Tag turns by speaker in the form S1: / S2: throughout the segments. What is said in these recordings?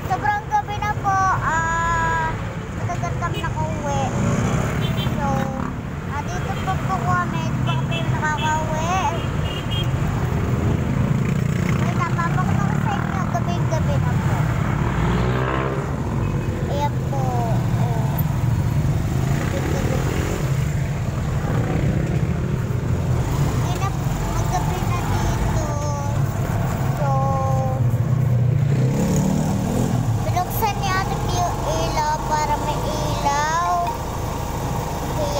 S1: Sobrang gabi na po. Matagal kami nakauwi. So, dito po kami. Di pa kami nakakauwi. Wait, napapakita ko sa inyo. Gabi-gabi na po. Ayan po. Gabi-gabi. Magabi na dito. So, binuksan ni Ate P yung ilaw para may ilaw.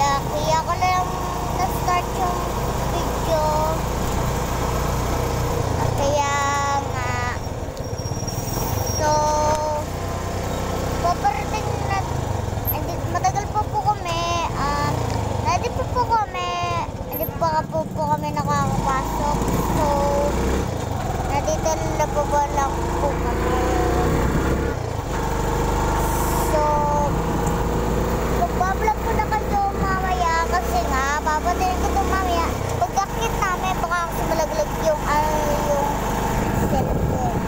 S1: Kaya ko lang na-start yung video. Kaya nga. So, paparating na. Matagal pa po kami. Hindi pa po kami nakakapasok. So, nandito na po ba lang po kami. So, magbablog ko na kayo mamaya kasi nga, babatayin ko ito mamaya. Pagkakit namin, baka kasi malaglag yung cellphone.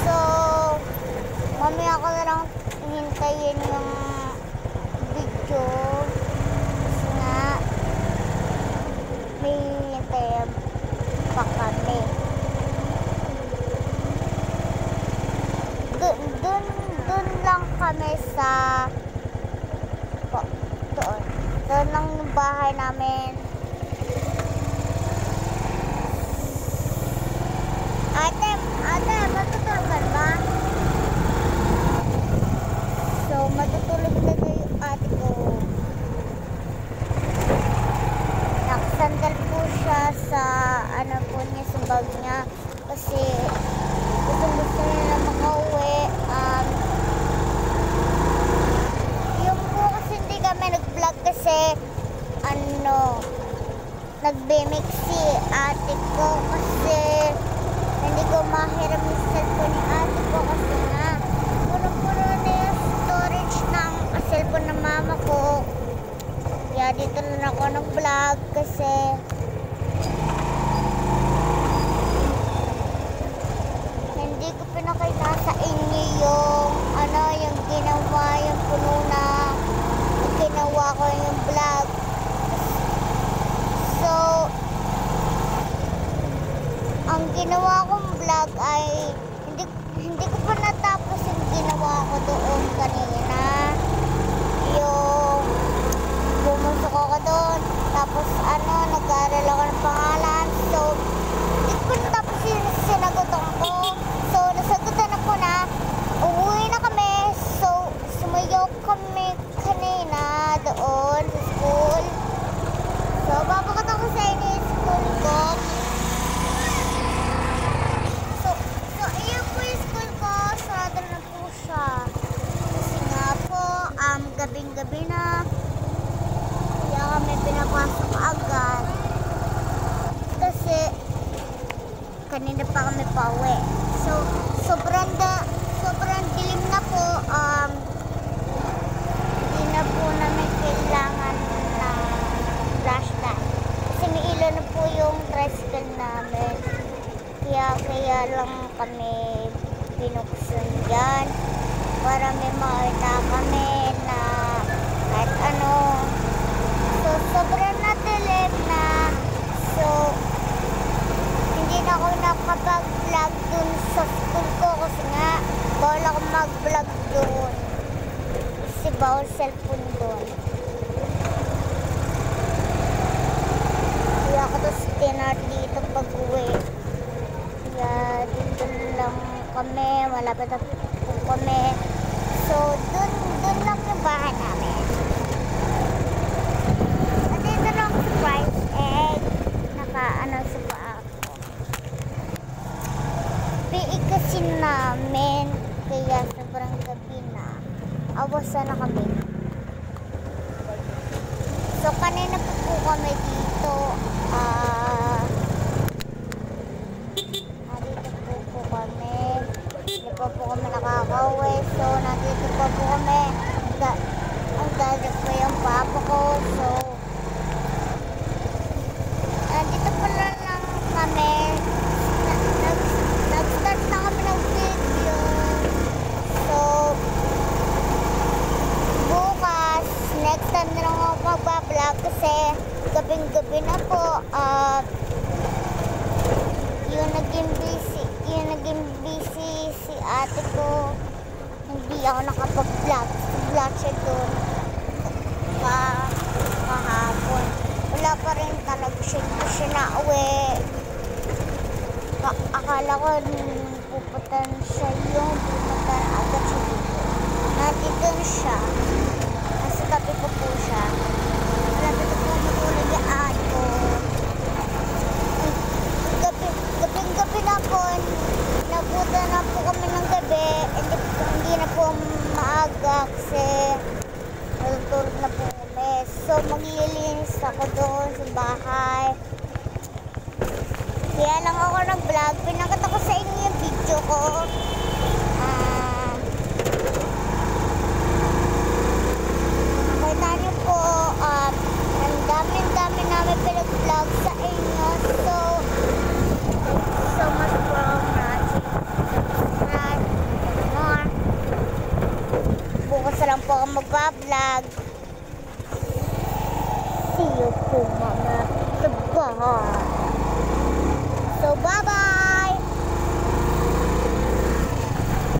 S1: So, mamaya ko na lang hintayin yung video. Kasi nga, may hintayin pa kami. Doon lang kami sa doon lang yung bahay namin. Ate, matutulog ka ba? So, matutulog na yung ate ko. Nakasandal po siya sa po niya, sa bag niya. Kasi gusto niya na makauwi. Yung po kasi hindi kami nag-vlog kasi nag-BMX si ate ko kasi hindi ko mahiram yung cellphone ni ate ko kasi nga puno-puno na yung storage ng cellphone ng mama ko. Kaya dito na ako nag-vlog kasi hindi ko pinakita sa inyo yung yung ginawa, yung puno na ginawa ko yung vlog. So, ang ginawa kong vlog ay hindi ko pa natapos yung ginawa ko doon kanina. Yung bumusok ako doon, tapos nag-aaral ako ng pangalan. So, hindi ko natapos yung sinagutan ko. So, nasagutan na po na. Uwi na kami. So, sumayaw kami kanina doon sa school. So, babakot ako sa inyo yung school ko. So, iyan po yung school ko. Sarado na po siya. Kasi nga po, gabing-gabi na. Kaya kami pinapasok agad. Kasi, kanina pa kami pauwi. So, sobrang dilim na po. Hindi na po namin kailangan na flashlight. Kasi may ilaw na po yung tricycle namin. Kaya lang kami binuksan dyan. Para may makita kami na kahit ano. So, sobrang nadilim na. So, hindi na ako nakapag-vlog dun sa school ko kasi nga bawal ako mag-vlog dun. Kasi bawal cellphone dun. Kaya ako to stinart dito pag-uwi. Kaya dito lang kami, malapit na po kami. So, dun lang yung bahay namin. At dito lang surprise egg. Sa paa ko. PE kasi namin. Kaya sobrang gabi na. Awasan na kami. So, kanina po kami dito. Nandito po kami. Hindi pa po kami nakakauwi. So, nandito pa po kami. Ang galit ko yung papa ko. So, nandito pala lang kami. Nag-start na kami ng video. ate ko. Hindi ako nakapag-vlog. Vlog siya doon kahapon. Wala pa rin talaga siya. Hindi siya nauwi. Akala ko pupunta siya yung pupunta agad siya dito. Nandito na siya. Nasa tabi ko po siya. Malapit na po matulog yung ato. Gabi na po. Nabuta na po kami ng gabi. Hindi na po maaga kasi natutulog na po kami. So maglilinis ako doon sa bahay. Kaya lang ako nag-vlog. Pinakita ko sa inyo yung video ko. Nakita niyo po, ang dami namin pinag-vlog sa inyo. So much for watching. More. Bukas na lang po ako mag-vlog. See you po mga sa bahay. So, bye-bye!